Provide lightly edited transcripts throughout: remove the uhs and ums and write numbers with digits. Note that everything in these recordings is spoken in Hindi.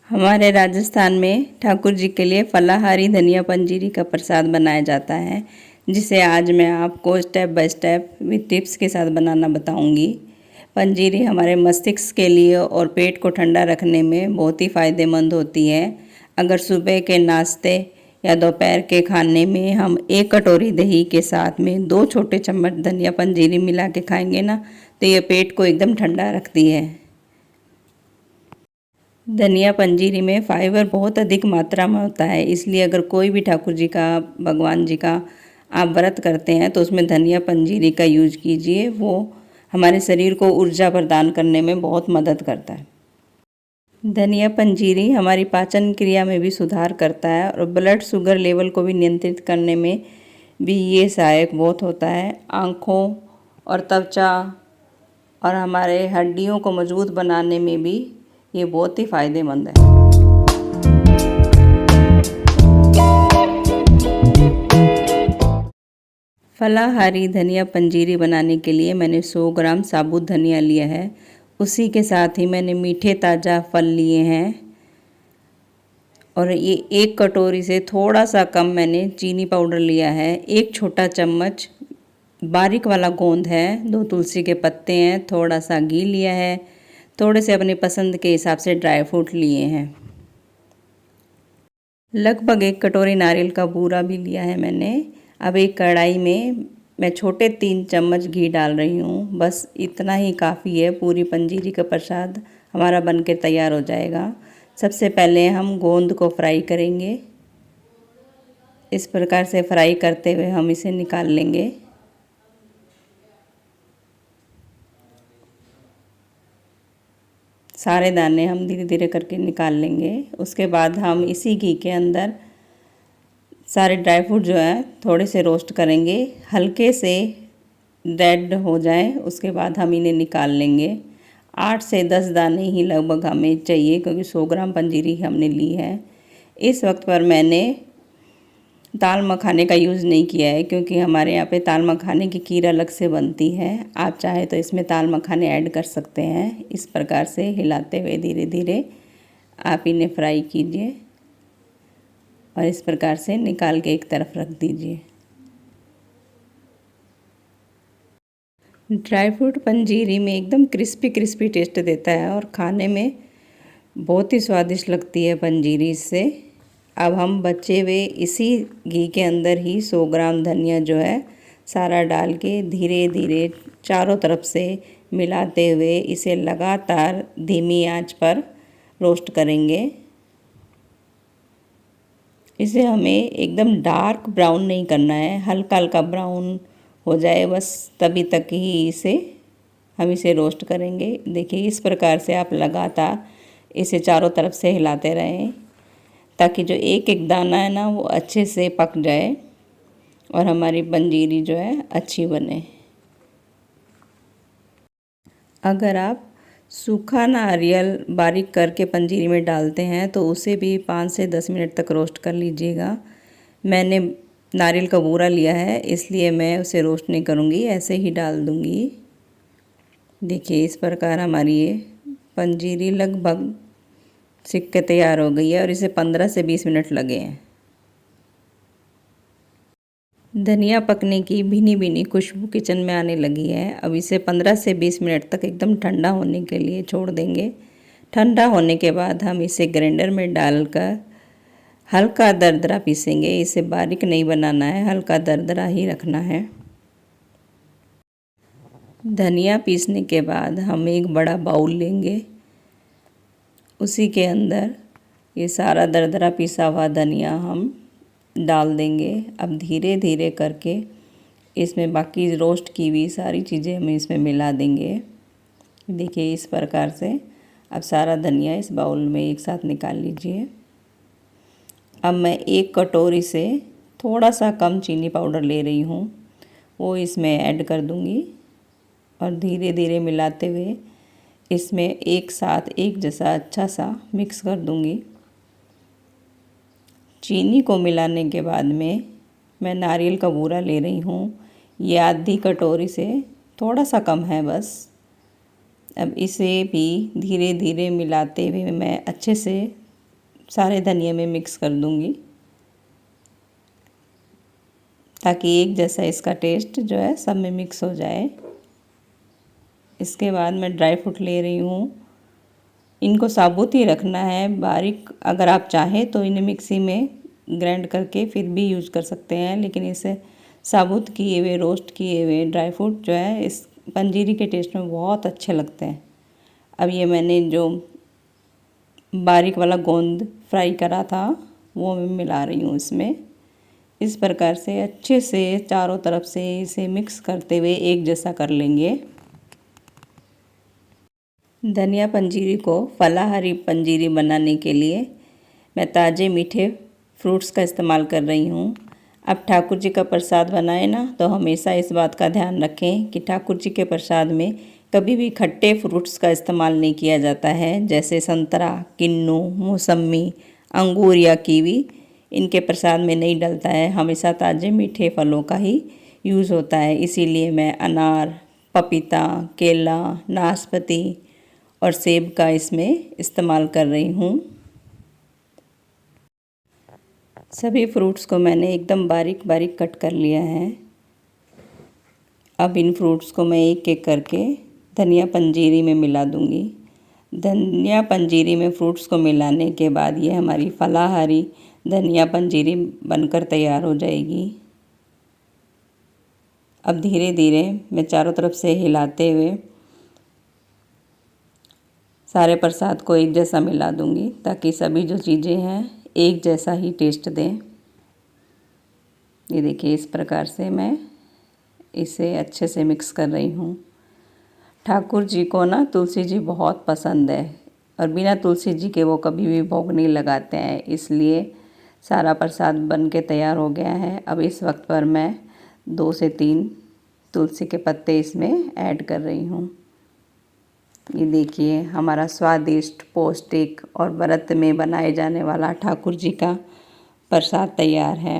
हमारे राजस्थान में ठाकुर जी के लिए फलाहारी धनिया पंजीरी का प्रसाद बनाया जाता है, जिसे आज मैं आपको step by step with tips के साथ बनाना बताऊंगी। पंजीरी हमारे मस्तिष्क के लिए और पेट को ठंडा रखने में बहुत ही फ़ायदेमंद होती है। अगर सुबह के नाश्ते या दोपहर के खाने में हम 1 कटोरी दही के साथ में 2 छोटे चम्मच धनिया पंजीरी मिला के खाएंगे ना, तो ये पेट को एकदम ठंडा रखती है। धनिया पंजीरी में फाइबर बहुत अधिक मात्रा में होता है, इसलिए अगर कोई भी ठाकुर जी का, भगवान जी का आप व्रत करते हैं तो उसमें धनिया पंजीरी का यूज कीजिए। वो हमारे शरीर को ऊर्जा प्रदान करने में बहुत मदद करता है। धनिया पंजीरी हमारी पाचन क्रिया में भी सुधार करता है और ब्लड शुगर लेवल को भी नियंत्रित करने में भी ये सहायक बहुत होता है। आँखों और त्वचा और हमारे हड्डियों को मजबूत बनाने में भी ये बहुत ही फ़ायदेमंद है। फलाहारी धनिया पंजीरी बनाने के लिए मैंने 100 ग्राम साबुत धनिया लिया है। उसी के साथ ही मैंने मीठे ताज़ा फल लिए हैं और ये 1 कटोरी से थोड़ा सा कम मैंने चीनी पाउडर लिया है। 1 छोटा चम्मच बारीक वाला गोंद है, 2 तुलसी के पत्ते हैं, थोड़ा सा घी लिया है, थोड़े से अपनी पसंद के हिसाब से ड्राई फ्रूट लिए हैं। लगभग 1 कटोरी नारियल का बूरा भी लिया है मैंने। अब एक कढ़ाई में मैं छोटे 3 चम्मच घी डाल रही हूँ। बस इतना ही काफ़ी है, पूरी पंजीरी का प्रसाद हमारा बनके तैयार हो जाएगा। सबसे पहले हम गोंद को फ्राई करेंगे। इस प्रकार से फ्राई करते हुए हम इसे निकाल लेंगे। सारे दाने हम धीरे धीरे करके निकाल लेंगे। उसके बाद हम इसी घी के अंदर सारे ड्राई फ्रूट जो है थोड़े से रोस्ट करेंगे, हल्के से रेड हो जाए, उसके बाद हम इन्हें निकाल लेंगे। 8 से 10 दाने ही लगभग हमें चाहिए, क्योंकि 100 ग्राम पंजीरी हमने ली है। इस वक्त पर मैंने दाल मखाने का यूज़ नहीं किया है, क्योंकि हमारे यहाँ पे दाल मखाने की खीर अलग से बनती है। आप चाहे तो इसमें दाल मखाने ऐड कर सकते हैं। इस प्रकार से हिलाते हुए धीरे धीरे आप इन्हें फ्राई कीजिए और इस प्रकार से निकाल के एक तरफ रख दीजिए। ड्राई फ्रूट पंजीरी में एकदम क्रिस्पी क्रिस्पी टेस्ट देता है और खाने में बहुत ही स्वादिष्ट लगती है पंजीरी इससे। अब हम बचे हुए इसी घी के अंदर ही 100 ग्राम धनिया जो है सारा डाल के धीरे धीरे चारों तरफ से मिलाते हुए इसे लगातार धीमी आंच पर रोस्ट करेंगे। इसे हमें एकदम डार्क ब्राउन नहीं करना है, हल्का हल्का ब्राउन हो जाए बस, तभी तक ही हम इसे रोस्ट करेंगे। देखिए इस प्रकार से आप लगातार इसे चारों तरफ से हिलाते रहें, ताकि जो एक एक दाना है ना वो अच्छे से पक जाए और हमारी पंजीरी जो है अच्छी बने। अगर आप सूखा नारियल बारीक करके पंजीरी में डालते हैं तो उसे भी 5 से 10 मिनट तक रोस्ट कर लीजिएगा। मैंने नारियल का बूरा लिया है, इसलिए मैं उसे रोस्ट नहीं करूँगी, ऐसे ही डाल दूँगी। देखिए इस प्रकार हमारी ये पंजीरी लगभग सिक के तैयार हो गई है और इसे 15 से 20 मिनट लगे हैं। धनिया पकने की भीनी भीनी खुशबू किचन में आने लगी है। अब इसे 15 से 20 मिनट तक एकदम ठंडा होने के लिए छोड़ देंगे। ठंडा होने के बाद हम इसे ग्राइंडर में डालकर हल्का दरदरा पीसेंगे। इसे बारीक नहीं बनाना है, हल्का दरदरा ही रखना है। धनिया पीसने के बाद हम एक बड़ा बाउल लेंगे, उसी के अंदर ये सारा दरदरा पिसा हुआ धनिया हम डाल देंगे। अब धीरे धीरे करके इसमें बाकी रोस्ट की हुई सारी चीज़ें हम इसमें मिला देंगे। देखिए इस प्रकार से अब सारा धनिया इस बाउल में एक साथ निकाल लीजिए। अब मैं 1 कटोरी से थोड़ा सा कम चीनी पाउडर ले रही हूँ, वो इसमें ऐड कर दूँगी और धीरे धीरे मिलाते हुए इसमें एक साथ एक जैसा अच्छा सा मिक्स कर दूँगी। चीनी को मिलाने के बाद में मैं नारियल का बूरा ले रही हूँ, ये आधी कटोरी से थोड़ा सा कम है बस। अब इसे भी धीरे धीरे मिलाते हुए मैं अच्छे से सारे धनिया में मिक्स कर दूंगी ताकि एक जैसा इसका टेस्ट जो है सब में मिक्स हो जाए। इसके बाद मैं ड्राई फ्रूट ले रही हूँ। इनको साबुत ही रखना है, बारीक अगर आप चाहें तो इन्हें मिक्सी में ग्राइंड करके फिर भी यूज़ कर सकते हैं, लेकिन इसे साबुत किए हुए रोस्ट किए हुए ड्राई फ्रूट जो है इस पंजीरी के टेस्ट में बहुत अच्छे लगते हैं। अब ये मैंने जो बारीक वाला गोंद फ्राई करा था वो मैं मिला रही हूँ इसमें। इस प्रकार से अच्छे से चारों तरफ से इसे मिक्स करते हुए एक जैसा कर लेंगे। धनिया पंजीरी को फलाहारी पंजीरी बनाने के लिए मैं ताज़े मीठे फ्रूट्स का इस्तेमाल कर रही हूँ। अब ठाकुर जी का प्रसाद बनाए ना तो हमेशा इस बात का ध्यान रखें कि ठाकुर जी के प्रसाद में कभी भी खट्टे फ्रूट्स का इस्तेमाल नहीं किया जाता है, जैसे संतरा, किन्नू, मौसम्मी, अंगूर या कीवी। इनके प्रसाद में नहीं डलता है, हमेशा ताज़े मीठे फलों का ही यूज़ होता है। इसीलिए मैं अनार, पपीता, केला, नाशपाती और सेब का इसमें इस्तेमाल कर रही हूँ। सभी फ्रूट्स को मैंने एकदम बारीक बारीक कट कर लिया है। अब इन फ्रूट्स को मैं एक एक करके धनिया पंजीरी में मिला दूंगी। धनिया पंजीरी में फ्रूट्स को मिलाने के बाद ये हमारी फलाहारी धनिया पंजीरी बनकर तैयार हो जाएगी। अब धीरे धीरे मैं चारों तरफ से हिलाते हुए सारे प्रसाद को एक जैसा मिला दूंगी ताकि सभी जो चीज़ें हैं एक जैसा ही टेस्ट दें। ये देखिए इस प्रकार से मैं इसे अच्छे से मिक्स कर रही हूँ। ठाकुर जी को ना तुलसी जी बहुत पसंद है और बिना तुलसी जी के वो कभी भी भोग नहीं लगाते हैं, इसलिए सारा प्रसाद बन के तैयार हो गया है। अब इस वक्त पर मैं 2 से 3 तुलसी के पत्ते इसमें ऐड कर रही हूँ। ये देखिए हमारा स्वादिष्ट, पौष्टिक और व्रत में बनाए जाने वाला ठाकुर जी का प्रसाद तैयार है।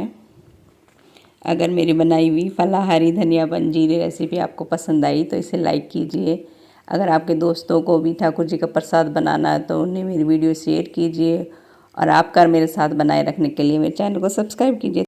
अगर मेरी बनाई हुई फलाहारी धनिया पंजीरी रेसिपी आपको पसंद आई तो इसे लाइक कीजिए। अगर आपके दोस्तों को भी ठाकुर जी का प्रसाद बनाना है तो उन्हें मेरी वीडियो शेयर कीजिए और आपका मेरे साथ बनाए रखने के लिए मेरे चैनल को सब्सक्राइब कीजिए।